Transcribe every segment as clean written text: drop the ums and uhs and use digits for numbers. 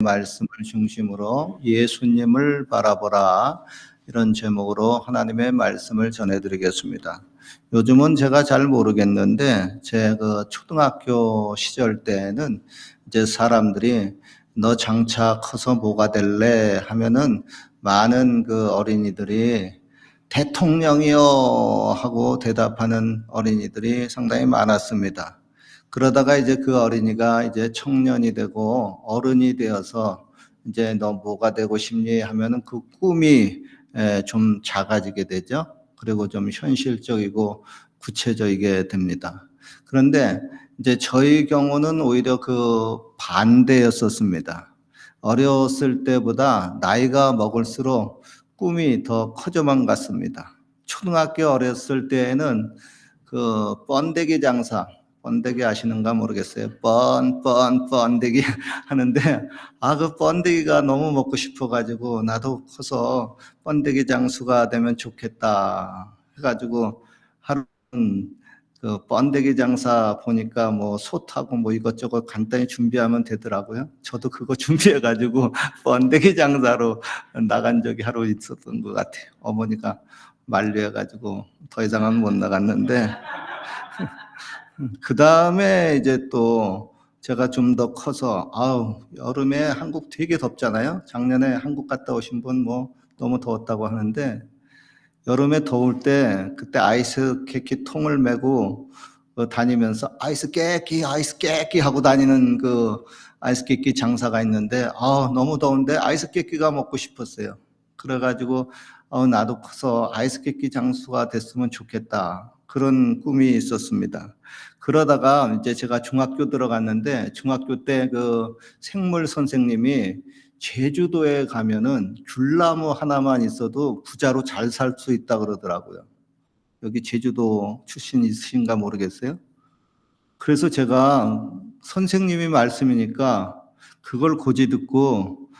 말씀을 중심으로 예수님을 바라보라, 이런 제목으로 하나님의 말씀을 전해드리겠습니다. 요즘은 제가 잘 모르겠는데 제 초등학교 시절 때는 이제 사람들이 너 장차 커서 뭐가 될래 하면은 많은 어린이들이 대통령이요 하고 대답하는 어린이들이 상당히 많았습니다. 그러다가 이제 그 어린이가 이제 청년이 되고 어른이 되어서 이제 너 뭐가 되고 싶니 하면은 그 꿈이 좀 작아지게 되죠. 그리고 좀 현실적이고 구체적이게 됩니다. 그런데 이제 저희 경우는 오히려 반대였었습니다. 어렸을 때보다 나이가 먹을수록 꿈이 더 커져만 갔습니다. 초등학교 어렸을 때에는 번데기 장사, 번데기 아시는가 모르겠어요. 번데기 하는데, 그 번데기가 너무 먹고 싶어가지고, 나도 커서 번데기 장수가 되면 좋겠다 해가지고, 하루는 번데기 장사 보니까 소 타고 이것저것 간단히 준비하면 되더라고요. 저도 그거 준비해가지고, 번데기 장사로 나간 적이 하루 있었던 것 같아요. 어머니가 만류해가지고, 더 이상은 못 나갔는데, 그 다음에 이제 또 제가 좀 더 커서, 여름에 한국 되게 덥잖아요. 작년에 한국 갔다 오신 분 너무 더웠다고 하는데, 여름에 더울 때 그때 아이스 케이크 통을 메고 다니면서 아이스 깨끼 하고 다니는 아이스 케이크 장사가 있는데, 너무 더운데 아이스 케이크가 먹고 싶었어요. 그래가지고 나도 커서 아이스 케이크 장수가 됐으면 좋겠다, 그런 꿈이 있었습니다. 그러다가 이제 제가 중학교 들어갔는데, 중학교 때 생물 선생님이 제주도에 가면은 귤나무 하나만 있어도 부자로 잘 살 수 있다 그러더라고요. 여기 제주도 출신 있으신가 모르겠어요. 그래서 제가 선생님이 말씀이니까 그걸 고지 듣고,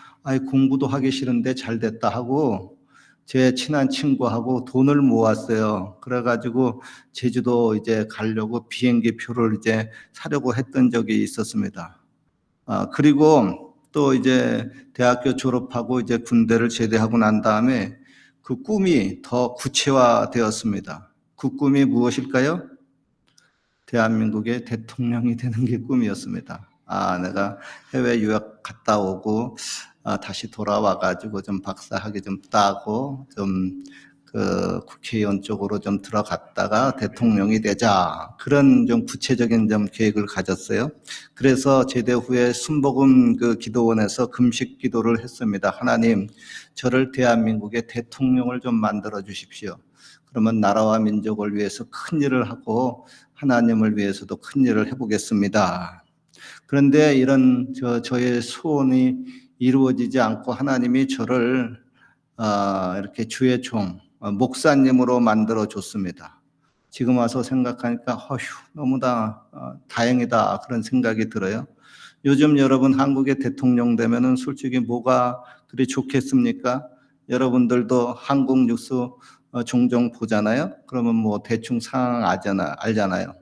공부도 하기 싫은데 잘 됐다 하고 제 친한 친구하고 돈을 모았어요. 그래가지고 제주도 이제 가려고 비행기 표를 이제 사려고 했던 적이 있었습니다. 그리고 또 이제 대학교 졸업하고 이제 군대를 제대하고 난 다음에 그 꿈이 더 구체화되었습니다. 그 꿈이 무엇일까요? 대한민국의 대통령이 되는 게 꿈이었습니다. 내가 해외 유학 갔다 오고 다시 돌아와가지고 좀 박사학위 좀 따고 좀 국회의원 쪽으로 좀 들어갔다가 대통령이 되자, 그런 좀 구체적인 좀 계획을 가졌어요. 그래서 제대 후에 순복음 기도원에서 금식 기도를 했습니다. 하나님, 저를 대한민국의 대통령을 좀 만들어 주십시오. 그러면 나라와 민족을 위해서 큰 일을 하고 하나님을 위해서도 큰 일을 해보겠습니다. 그런데 이런 저의 소원이 이루어지지 않고 하나님이 저를 이렇게 주의 종, 목사님으로 만들어 줬습니다. 지금 와서 생각하니까 너무나 다행이다, 그런 생각이 들어요. 요즘 여러분 한국의 대통령 되면은 솔직히 뭐가 그리 좋겠습니까? 여러분들도 한국 뉴스 종종 보잖아요. 그러면 대충 상황 알잖아요.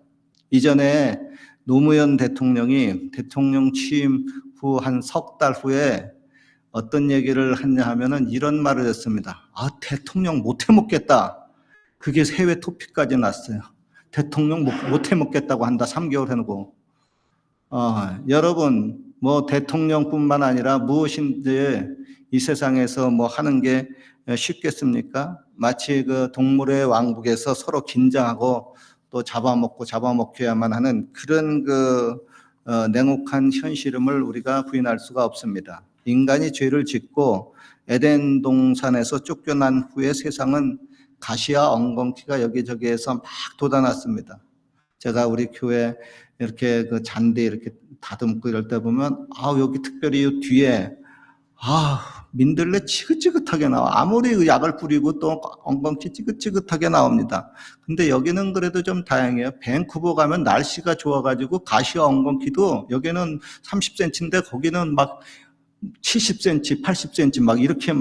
이전에 노무현 대통령이 대통령 취임 후 한 석 달 후에 어떤 얘기를 했냐 하면은 이런 말을 했습니다. 대통령 못 해먹겠다. 그게 해외 토픽까지 났어요. 대통령 못 해먹겠다고 한다. 3개월 해놓고. 여러분, 대통령뿐만 아니라 무엇인지 이 세상에서 하는 게 쉽겠습니까? 마치 동물의 왕국에서 서로 긴장하고 또 잡아먹혀야만 하는 그런 냉혹한 현실임을 우리가 부인할 수가 없습니다. 인간이 죄를 짓고 에덴 동산에서 쫓겨난 후에 세상은 가시와 엉겅퀴가 여기저기에서 막 돋아났습니다. 제가 우리 교회 이렇게 잔디 이렇게 다듬고 이럴 때 보면 여기 특별히 이 뒤에 민들레 지긋지긋하게 나와. 아무리 약을 뿌리고 또 엉겅퀴 지긋지긋하게 나옵니다. 근데 여기는 그래도 좀 다행이에요. 밴쿠버 가면 날씨가 좋아가지고 가시와 엉겅퀴도 여기는 30cm인데 거기는 막 70cm, 80cm 막 이렇게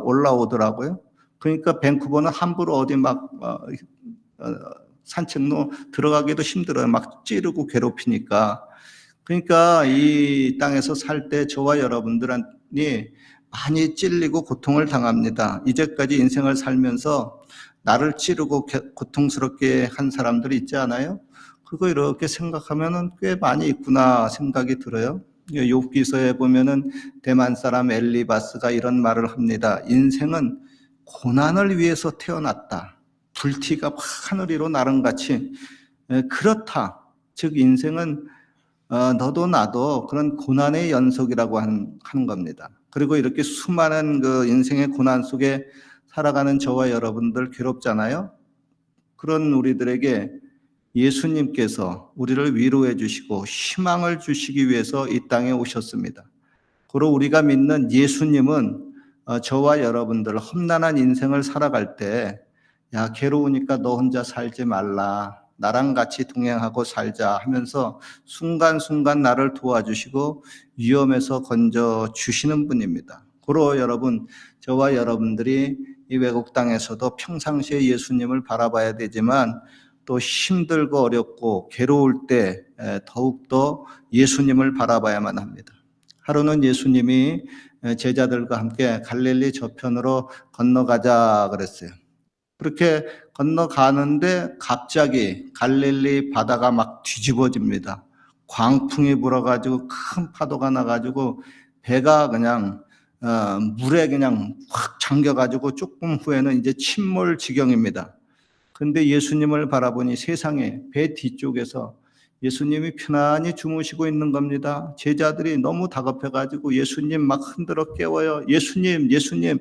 올라오더라고요. 그러니까 밴쿠버는 함부로 어디 산책로 들어가기도 힘들어요. 막 찌르고 괴롭히니까. 그러니까 이 땅에서 살 때 저와 여러분들이 많이 찔리고 고통을 당합니다. 이제까지 인생을 살면서 나를 찌르고 고통스럽게 한 사람들이 있지 않아요? 그거 이렇게 생각하면은 꽤 많이 있구나 생각이 들어요. 욥기서에 보면은 대만 사람 엘리바스가 이런 말을 합니다. 인생은 고난을 위해서 태어났다. 불티가 막 하늘 위로 나른같이 그렇다. 즉 인생은 너도 나도 그런 고난의 연속이라고 하는 겁니다. 그리고 이렇게 수많은 그 인생의 고난 속에 살아가는 저와 여러분들 괴롭잖아요. 그런 우리들에게 예수님께서 우리를 위로해 주시고 희망을 주시기 위해서 이 땅에 오셨습니다. 그리고 우리가 믿는 예수님은 저와 여러분들 험난한 인생을 살아갈 때, 야, 괴로우니까 너 혼자 살지 말라. 나랑 같이 동행하고 살자 하면서 순간순간 나를 도와주시고 위험에서 건져주시는 분입니다. 그러 여러분, 저와 여러분들이 이 외국 땅에서도 평상시에 예수님을 바라봐야 되지만 또 힘들고 어렵고 괴로울 때 더욱더 예수님을 바라봐야만 합니다. 하루는 예수님이 제자들과 함께 갈릴리 저편으로 건너가자 그랬어요. 그렇게 건너가는데 갑자기 갈릴리 바다가 막 뒤집어집니다. 광풍이 불어가지고 큰 파도가 나가지고 배가 그냥 물에 그냥 확 잠겨가지고 조금 후에는 이제 침몰 지경입니다. 그런데 예수님을 바라보니 세상에 배 뒤쪽에서 예수님이 편안히 주무시고 있는 겁니다. 제자들이 너무 다급해가지고 예수님 막 흔들어 깨워요. 예수님, 예수님,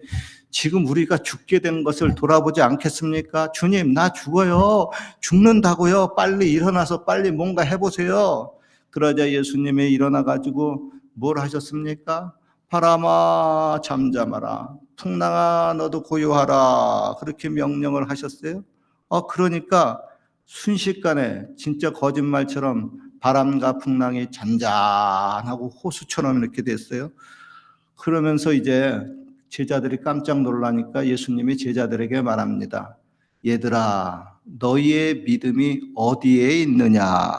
지금 우리가 죽게 된 것을 돌아보지 않겠습니까? 주님, 나 죽어요. 죽는다고요. 빨리 일어나서 빨리 뭔가 해보세요. 그러자 예수님이 일어나가지고 뭘 하셨습니까? 바람아 잠잠하라. 풍랑아 너도 고요하라. 그렇게 명령을 하셨어요. 그러니까 순식간에 진짜 거짓말처럼 바람과 풍랑이 잔잔하고 호수처럼 이렇게 됐어요. 그러면서 이제 제자들이 깜짝 놀라니까 예수님이 제자들에게 말합니다. 얘들아, 너희의 믿음이 어디에 있느냐?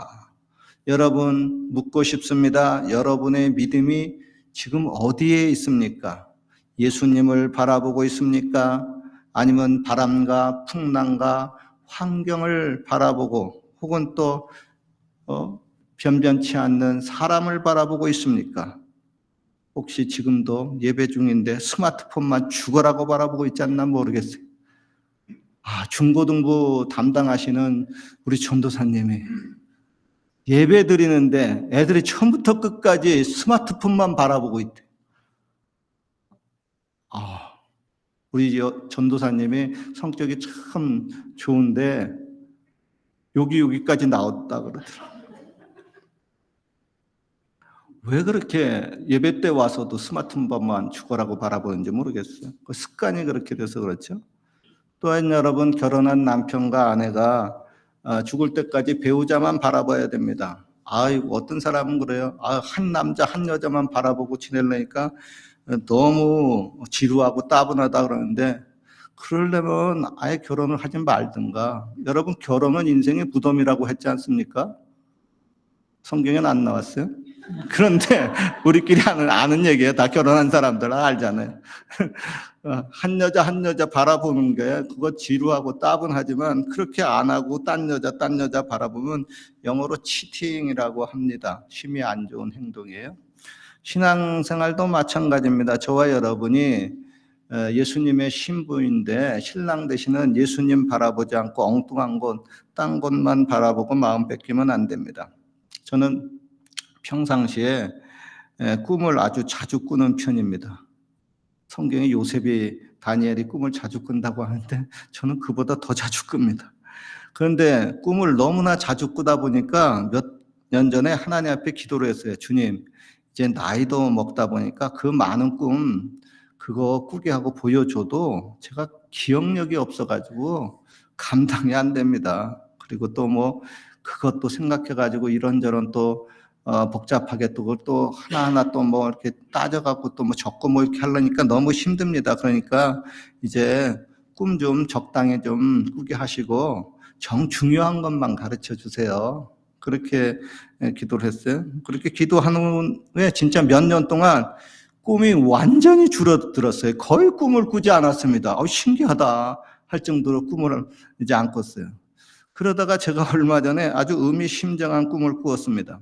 여러분, 묻고 싶습니다. 여러분의 믿음이 지금 어디에 있습니까? 예수님을 바라보고 있습니까? 아니면 바람과 풍랑과 환경을 바라보고 혹은 또 변변치 않는 사람을 바라보고 있습니까? 혹시 지금도 예배 중인데 스마트폰만 죽어라고 바라보고 있지 않나 모르겠어요. 중고등부 담당하시는 우리 전도사님이 예배 드리는데 애들이 처음부터 끝까지 스마트폰만 바라보고 있대. 우리 전도사님이 성격이 참 좋은데 여기까지 나왔다 그러더라고요. 왜 그렇게 예배 때 와서도 스마트폰만 죽어라고 바라보는지 모르겠어요. 그 습관이 그렇게 돼서 그렇죠. 또한 여러분, 결혼한 남편과 아내가 죽을 때까지 배우자만 바라봐야 됩니다. 어떤 사람은 그래요. 한 남자 한 여자만 바라보고 지내려니까 너무 지루하고 따분하다 그러는데, 그러려면 아예 결혼을 하지 말든가. 여러분, 결혼은 인생의 무덤이라고 했지 않습니까? 성경에는 안 나왔어요? 그런데 우리끼리 아는 얘기예요. 다 결혼한 사람들 알잖아요. 한 여자 한 여자 바라보는 게 그거 지루하고 따분하지만 그렇게 안 하고 딴 여자 바라보면 영어로 치팅이라고 합니다. 심히 안 좋은 행동이에요. 신앙생활도 마찬가지입니다. 저와 여러분이 예수님의 신부인데 신랑 되시는 예수님 바라보지 않고 엉뚱한 곳, 딴 곳만 바라보고 마음 뺏기면 안 됩니다. 저는 평상시에 꿈을 아주 자주 꾸는 편입니다. 성경에 요셉이 다니엘이 꿈을 자주 꾼다고 하는데 저는 그보다 더 자주 꿉니다. 그런데 꿈을 너무나 자주 꾸다 보니까 몇 년 전에 하나님 앞에 기도를 했어요. 주님, 이제 나이도 먹다 보니까 그 많은 꿈 그거 꾸게 하고 보여줘도 제가 기억력이 없어가지고 감당이 안 됩니다. 그리고 또 그것도 생각해가지고 이런저런 또 복잡하게 또 그걸 또 하나하나 또 이렇게 따져갖고 또 적고 이렇게 하려니까 너무 힘듭니다. 그러니까 이제 꿈 좀 적당히 좀 꾸게 하시고 중요한 것만 가르쳐 주세요. 그렇게 기도를 했어요. 그렇게 기도한 후에 진짜 몇 년 동안 꿈이 완전히 줄어들었어요. 거의 꿈을 꾸지 않았습니다. 신기하다 할 정도로 꿈을 이제 안 꿨어요. 그러다가 제가 얼마 전에 아주 의미심장한 꿈을 꾸었습니다.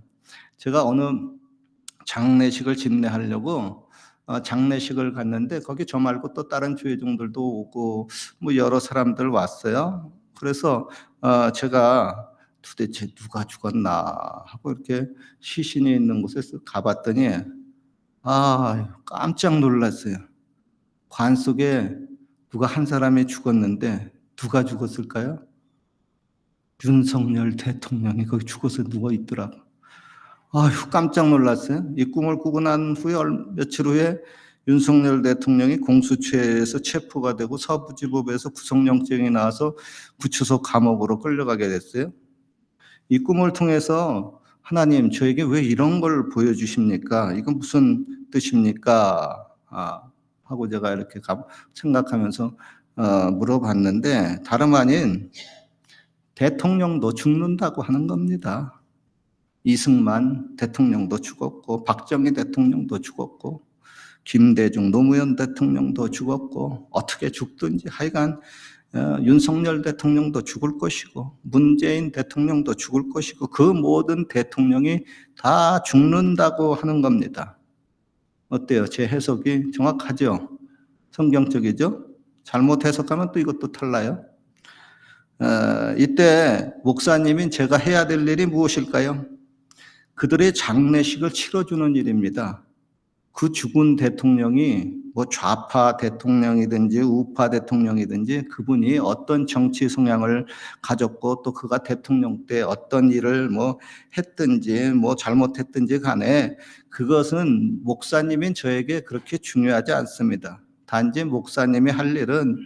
제가 어느 장례식을 집례하려고 장례식을 갔는데 거기 저 말고 또 다른 주회종들도 오고 뭐 여러 사람들 왔어요. 그래서 제가 도대체 누가 죽었나 하고 이렇게 시신이 있는 곳에 가봤더니 깜짝 놀랐어요. 관 속에 누가 한 사람이 죽었는데 누가 죽었을까요? 윤석열 대통령이 거기 죽어서 누워 있더라고. 깜짝 놀랐어요. 이 꿈을 꾸고 난 후에 며칠 후에 윤석열 대통령이 공수처에서 체포가 되고 서부지법에서 구속영장이 나와서 구치소 감옥으로 끌려가게 됐어요. 이 꿈을 통해서 하나님 저에게 왜 이런 걸 보여주십니까? 이건 무슨 뜻입니까? 하고 제가 이렇게 생각하면서 물어봤는데 다름 아닌 대통령도 죽는다고 하는 겁니다. 이승만 대통령도 죽었고 박정희 대통령도 죽었고 김대중 노무현 대통령도 죽었고 어떻게 죽든지 하여간 윤석열 대통령도 죽을 것이고 문재인 대통령도 죽을 것이고 그 모든 대통령이 다 죽는다고 하는 겁니다. 어때요? 제 해석이 정확하죠? 성경적이죠? 잘못 해석하면 또 이것도 탈라요. 이때 목사님인 제가 해야 될 일이 무엇일까요? 그들의 장례식을 치러주는 일입니다. 그 죽은 대통령이 뭐 좌파 대통령이든지 우파 대통령이든지 그분이 어떤 정치 성향을 가졌고 또 그가 대통령 때 어떤 일을 뭐 했든지 뭐 잘못했든지 간에 그것은 목사님인 저에게 그렇게 중요하지 않습니다. 단지 목사님이 할 일은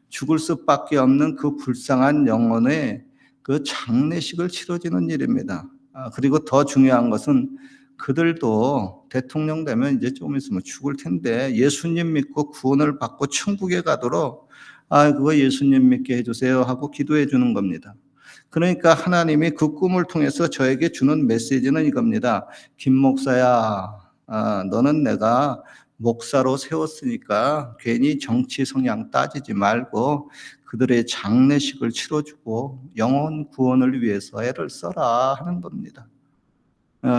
죽을 수밖에 없는 그 불쌍한 영혼의 그 장례식을 치러주는 일입니다. 그리고 더 중요한 것은 그들도 대통령 되면 이제 조금 있으면 죽을 텐데 예수님 믿고 구원을 받고 천국에 가도록 그거 예수님 믿게 해주세요 하고 기도해 주는 겁니다. 그러니까 하나님이 그 꿈을 통해서 저에게 주는 메시지는 이겁니다. 김 목사야, 너는 내가 목사로 세웠으니까 괜히 정치 성향 따지지 말고 그들의 장례식을 치러주고 영혼 구원을 위해서 애를 써라 하는 겁니다.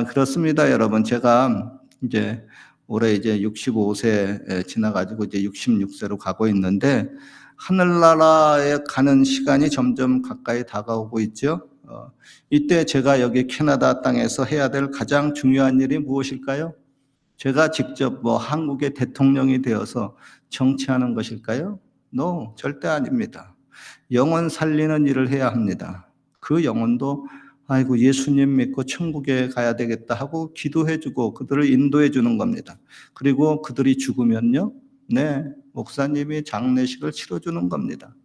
그렇습니다, 여러분. 제가 이제 올해 이제 65세 지나가지고 이제 66세로 가고 있는데 하늘나라에 가는 시간이 점점 가까이 다가오고 있죠. 이때 제가 여기 캐나다 땅에서 해야 될 가장 중요한 일이 무엇일까요? 제가 직접 뭐 한국의 대통령이 되어서 정치하는 것일까요? No, 절대 아닙니다. 영혼 살리는 일을 해야 합니다. 그 영혼도 예수님 믿고 천국에 가야 되겠다 하고 기도해주고 그들을 인도해주는 겁니다. 그리고 그들이 죽으면요, 네, 목사님이 장례식을 치러주는 겁니다.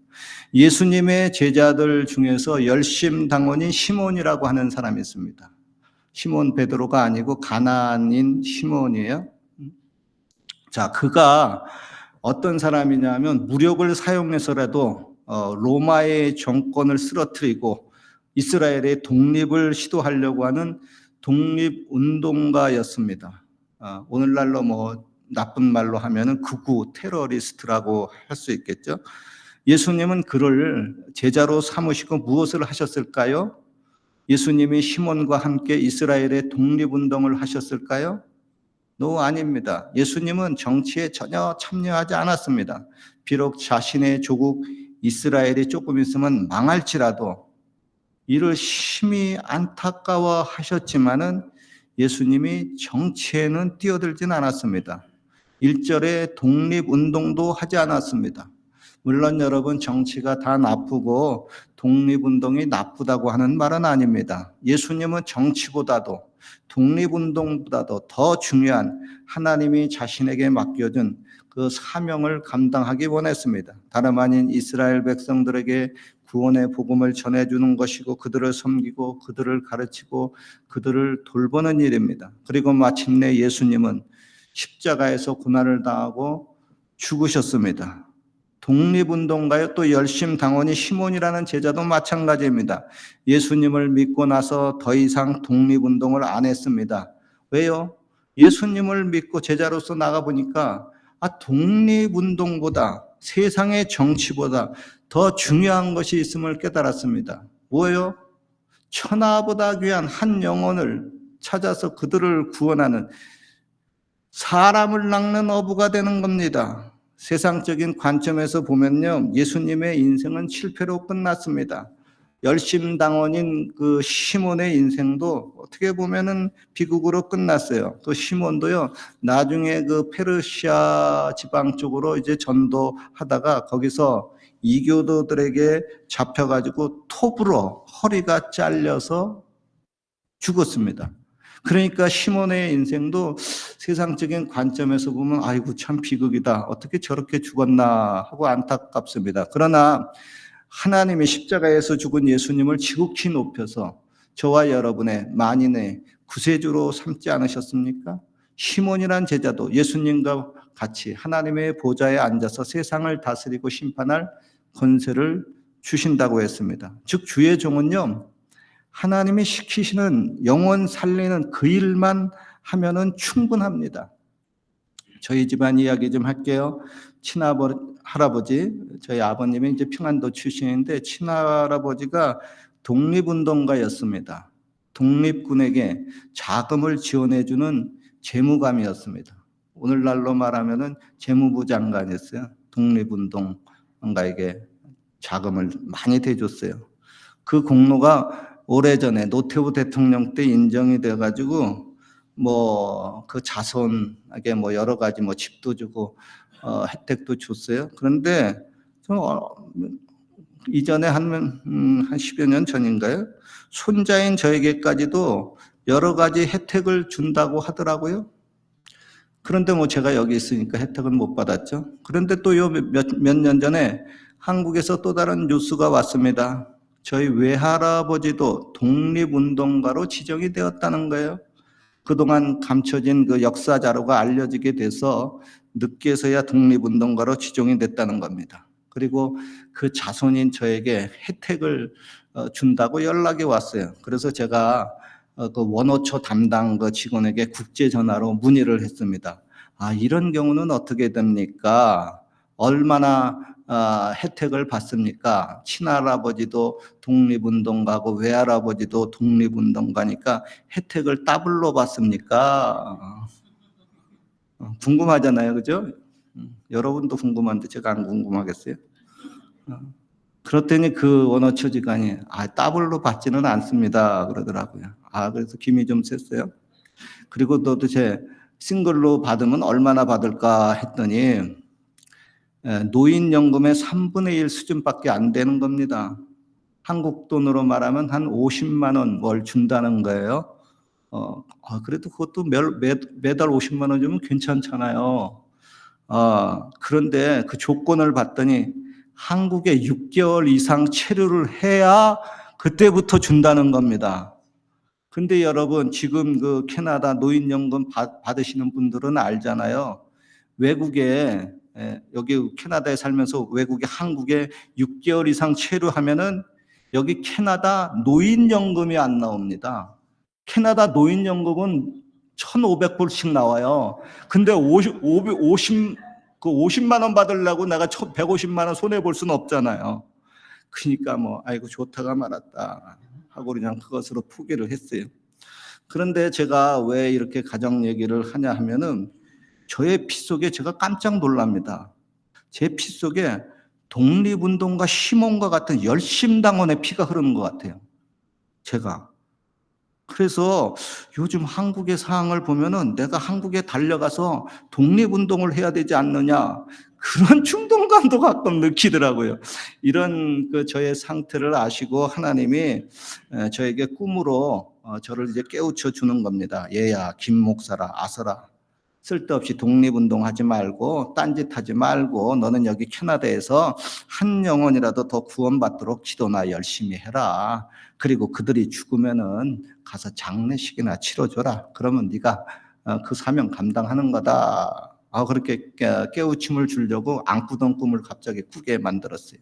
예수님의 제자들 중에서 열심당원인 시몬이라고 하는 사람이 있습니다. 시몬 베드로가 아니고 가나안인 시몬이에요. 자, 그가 어떤 사람이냐면 무력을 사용해서라도 로마의 정권을 쓰러뜨리고 이스라엘의 독립을 시도하려고 하는 독립운동가였습니다. 오늘날로 뭐 나쁜 말로 하면은 극우 테러리스트라고 할 수 있겠죠. 예수님은 그를 제자로 삼으시고 무엇을 하셨을까요? 예수님이 시몬과 함께 이스라엘의 독립운동을 하셨을까요? No, 아닙니다. 예수님은 정치에 전혀 참여하지 않았습니다. 비록 자신의 조국 이스라엘이 조금 있으면 망할지라도 이를 심히 안타까워 하셨지만은 예수님이 정치에는 뛰어들진 않았습니다. 일절의 독립운동도 하지 않았습니다. 물론 여러분 정치가 다 나쁘고 독립운동이 나쁘다고 하는 말은 아닙니다. 예수님은 정치보다도 독립운동보다도 더 중요한 하나님이 자신에게 맡겨준 그 사명을 감당하기 원했습니다. 다름 아닌 이스라엘 백성들에게 구원의 복음을 전해주는 것이고 그들을 섬기고 그들을 가르치고 그들을 돌보는 일입니다. 그리고 마침내 예수님은 십자가에서 고난을 당하고 죽으셨습니다. 독립운동가요. 또 열심당원이 시몬이라는 제자도 마찬가지입니다. 예수님을 믿고 나서 더 이상 독립운동을 안 했습니다. 왜요? 예수님을 믿고 제자로서 나가보니까 독립운동보다 세상의 정치보다 더 중요한 것이 있음을 깨달았습니다. 뭐예요? 천하보다 귀한 한 영혼을 찾아서 그들을 구원하는 사람을 낚는 어부가 되는 겁니다. 세상적인 관점에서 보면요, 예수님의 인생은 실패로 끝났습니다. 열심당원인 그 시몬의 인생도 어떻게 보면은 비극으로 끝났어요. 또 시몬도요, 나중에 그 페르시아 지방 쪽으로 이제 전도하다가 거기서 이교도들에게 잡혀가지고 톱으로 허리가 잘려서 죽었습니다. 그러니까 시몬의 인생도 세상적인 관점에서 보면 아이고 참 비극이다. 어떻게 저렇게 죽었나 하고 안타깝습니다. 그러나 하나님이 십자가에서 죽은 예수님을 지극히 높여서 저와 여러분의 만인의 구세주로 삼지 않으셨습니까? 시몬이란 제자도 예수님과 같이 하나님의 보좌에 앉아서 세상을 다스리고 심판할 권세를 주신다고 했습니다. 즉 주의 종은요, 하나님이 시키시는 영혼 살리는 그 일만 하면은 충분합니다. 저희 집안 이야기 좀 할게요. 할아버지, 저희 아버님이 이제 평안도 출신인데 친할아버지가 독립운동가였습니다. 독립군에게 자금을 지원해주는 재무감이었습니다. 오늘날로 말하면은 재무부 장관이었어요. 독립운동가에게 자금을 많이 대줬어요. 그 공로가 오래전에 노태우 대통령 때 인정이 돼가지고 그 자손에게 여러 가지 집도 주고 혜택도 줬어요. 그런데 이전에 한 10여 년 전인가요? 손자인 저에게까지도 여러 가지 혜택을 준다고 하더라고요. 그런데 제가 여기 있으니까 혜택은 못 받았죠. 그런데 또 몇 년 전에 한국에서 또 다른 뉴스가 왔습니다. 저희 외할아버지도 독립운동가로 지정이 되었다는 거예요. 그동안 감춰진 그 역사 자료가 알려지게 돼서 늦게서야 독립운동가로 지정이 됐다는 겁니다. 그리고 그 자손인 저에게 혜택을 준다고 연락이 왔어요. 그래서 제가 그 원호초 담당 그 직원에게 국제 전화로 문의를 했습니다. 이런 경우는 어떻게 됩니까? 얼마나 혜택을 받습니까? 친할아버지도 독립운동가고 외할아버지도 독립운동가니까 혜택을 더블로 받습니까? 궁금하잖아요, 그죠? 여러분도 궁금한데 제가 안 궁금하겠어요? 그랬더니 그 원어처 직원이 더블로 받지는 않습니다 그러더라고요. 그래서 김이 좀 셌어요. 그리고 도대체 싱글로 받으면 얼마나 받을까 했더니 노인연금의 3분의 1 수준밖에 안 되는 겁니다. 한국 돈으로 말하면 한 50만 원 월 준다는 거예요. 그래도 그것도 매달 50만 원 주면 괜찮잖아요. 그런데 그 조건을 봤더니 한국에 6개월 이상 체류를 해야 그때부터 준다는 겁니다. 근데 여러분 지금 그 캐나다 노인연금 받으시는 분들은 알잖아요. 외국에 여기 캐나다에 살면서 외국에 한국에 6개월 이상 체류하면은 여기 캐나다 노인연금이 안 나옵니다. 캐나다 노인연금은 1,500불씩 나와요. 근데 50만 원 받으려고 내가 150만 원 손해 볼 수는 없잖아요. 그러니까 아이고 좋다가 말았다 하고 그냥 그것으로 포기를 했어요. 그런데 제가 왜 이렇게 가정 얘기를 하냐 하면은 저의 피 속에 제가 깜짝 놀랍니다. 제 피 속에 독립운동가 시몬과 같은 열심당원의 피가 흐르는 것 같아요. 제가. 그래서 요즘 한국의 상황을 보면은 내가 한국에 달려가서 독립운동을 해야 되지 않느냐 그런 충동감도 가끔 느끼더라고요. 이런 저의 상태를 아시고 하나님이 저에게 꿈으로 저를 이제 깨우쳐 주는 겁니다. 얘야, 김 목사라, 아서라. 쓸데없이 독립운동하지 말고 딴짓하지 말고 너는 여기 캐나다에서 한 영혼이라도 더 구원받도록 기도나 열심히 해라. 그리고 그들이 죽으면은 가서 장례식이나 치러줘라. 그러면 네가 그 사명 감당하는 거다. 그렇게 깨우침을 주려고 안 꾸던 꿈을 갑자기 꾸게 만들었어요.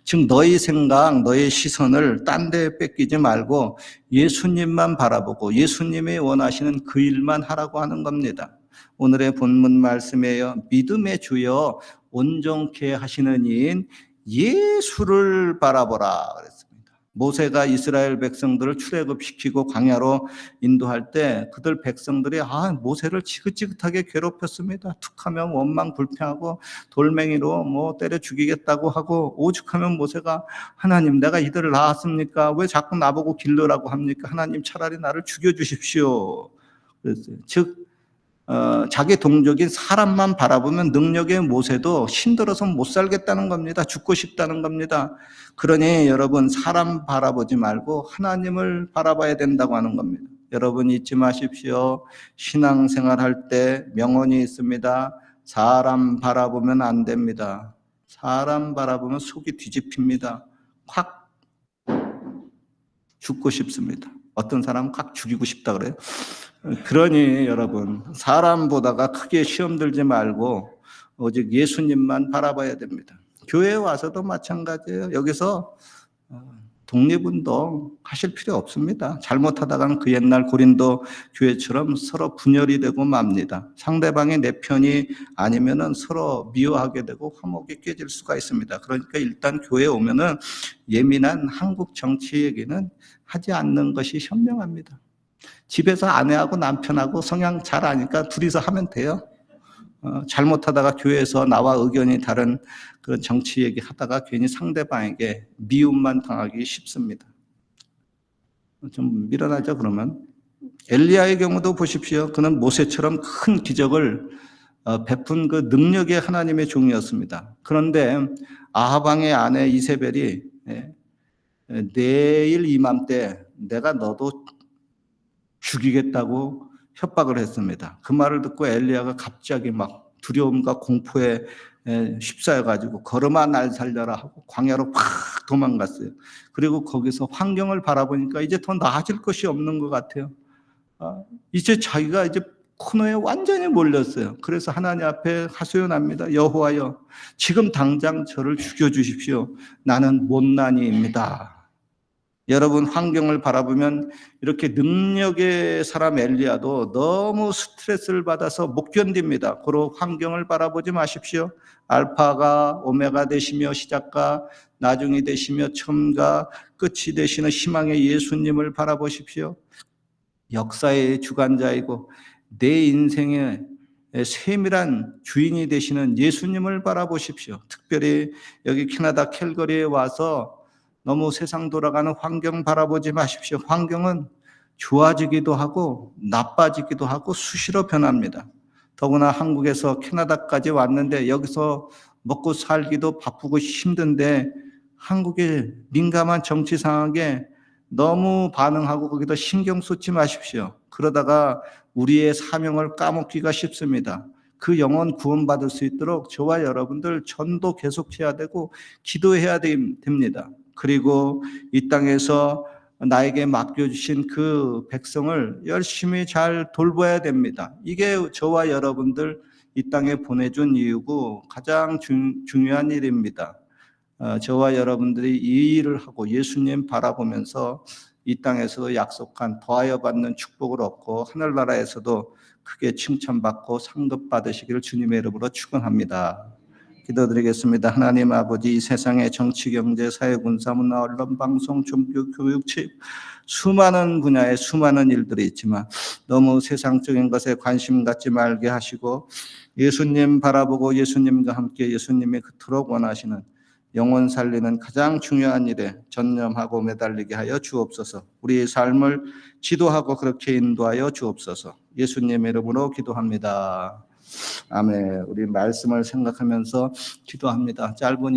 즉 너희 생각, 너희 시선을 딴 데 뺏기지 말고 예수님만 바라보고 예수님이 원하시는 그 일만 하라고 하는 겁니다. 오늘의 본문 말씀이에요. 믿음의 주여 온전케 하시는 이인 예수를 바라보라 그랬습니다. 모세가 이스라엘 백성들을 출애굽시키고 광야로 인도할 때 그들 백성들이 모세를 지긋지긋하게 괴롭혔습니다. 툭하면 원망 불평하고 돌멩이로 때려 죽이겠다고 하고, 오죽하면 모세가 하나님 내가 이들을 낳았습니까? 왜 자꾸 나보고 길르라고 합니까? 하나님 차라리 나를 죽여주십시오 그랬어요. 즉 자기 동족인 사람만 바라보면 능력의 모세도 힘들어서 못 살겠다는 겁니다. 죽고 싶다는 겁니다. 그러니 여러분 사람 바라보지 말고 하나님을 바라봐야 된다고 하는 겁니다. 여러분 잊지 마십시오. 신앙생활 할 때 명언이 있습니다. 사람 바라보면 안 됩니다. 사람 바라보면 속이 뒤집힙니다. 확 죽고 싶습니다. 어떤 사람은 확 죽이고 싶다 그래요. 그러니 여러분 사람 보다가 크게 시험 들지 말고 오직 예수님만 바라봐야 됩니다. 교회에 와서도 마찬가지예요. 여기서 독립운동 하실 필요 없습니다. 잘못하다가는 그 옛날 고린도 교회처럼 서로 분열이 되고 맙니다. 상대방이 내 편이 아니면은 서로 미워하게 되고 화목이 깨질 수가 있습니다. 그러니까 일단 교회에 오면은 예민한 한국 정치 얘기는 하지 않는 것이 현명합니다. 집에서 아내하고 남편하고 성향 잘 아니까 둘이서 하면 돼요. 잘못하다가 교회에서 나와 의견이 다른 그런 정치 얘기 하다가 괜히 상대방에게 미움만 당하기 쉽습니다. 좀 밀어나죠 그러면. 엘리야의 경우도 보십시오. 그는 모세처럼 큰 기적을 베푼 그 능력의 하나님의 종이었습니다. 그런데 아합 왕의 아내 이세벨이 내일 이맘때 내가 너도 죽이겠다고 협박을 했습니다. 그 말을 듣고 엘리야가 갑자기 막 두려움과 공포에 휩싸여가지고 걸음아 날 살려라 하고 광야로 팍 도망갔어요. 그리고 거기서 환경을 바라보니까 이제 더 나아질 것이 없는 것 같아요. 이제 자기가 이제 코너에 완전히 몰렸어요. 그래서 하나님 앞에 하소연합니다. 여호와여, 지금 당장 저를 죽여주십시오. 나는 못난이입니다. 여러분 환경을 바라보면 이렇게 능력의 사람 엘리야도 너무 스트레스를 받아서 못 견딥니다. 그런 환경을 바라보지 마십시오. 알파가 오메가 되시며 시작과 나중이 되시며 처음과 끝이 되시는 희망의 예수님을 바라보십시오. 역사의 주관자이고 내 인생의 세밀한 주인이 되시는 예수님을 바라보십시오. 특별히 여기 캐나다 캘거리에 와서 너무 세상 돌아가는 환경 바라보지 마십시오. 환경은 좋아지기도 하고 나빠지기도 하고 수시로 변합니다. 더구나 한국에서 캐나다까지 왔는데 여기서 먹고 살기도 바쁘고 힘든데 한국의 민감한 정치 상황에 너무 반응하고 거기다 신경 쏟지 마십시오. 그러다가 우리의 사명을 까먹기가 쉽습니다. 그 영혼 구원받을 수 있도록 저와 여러분들 전도 계속해야 되고 기도해야 됩니다. 그리고 이 땅에서 나에게 맡겨주신 그 백성을 열심히 잘 돌봐야 됩니다. 이게 저와 여러분들 이 땅에 보내준 이유고 가장 중요한 일입니다. 저와 여러분들이 이 일을 하고 예수님 바라보면서 이 땅에서도 약속한 더하여 받는 축복을 얻고 하늘나라에서도 크게 칭찬받고 상급 받으시기를 주님의 이름으로 축원합니다. 기도드리겠습니다. 하나님 아버지, 이 세상의 정치, 경제, 사회, 군사, 문화, 언론, 방송, 종교, 교육, 체육 수많은 분야에 수많은 일들이 있지만 너무 세상적인 것에 관심 갖지 말게 하시고 예수님 바라보고 예수님과 함께 예수님이 그토록 원하시는 영혼 살리는 가장 중요한 일에 전념하고 매달리게 하여 주옵소서. 우리의 삶을 지도하고 그렇게 인도하여 주옵소서. 예수님의 이름으로 기도합니다. 아멘. 우리 말씀을 생각하면서 기도합니다. 짧은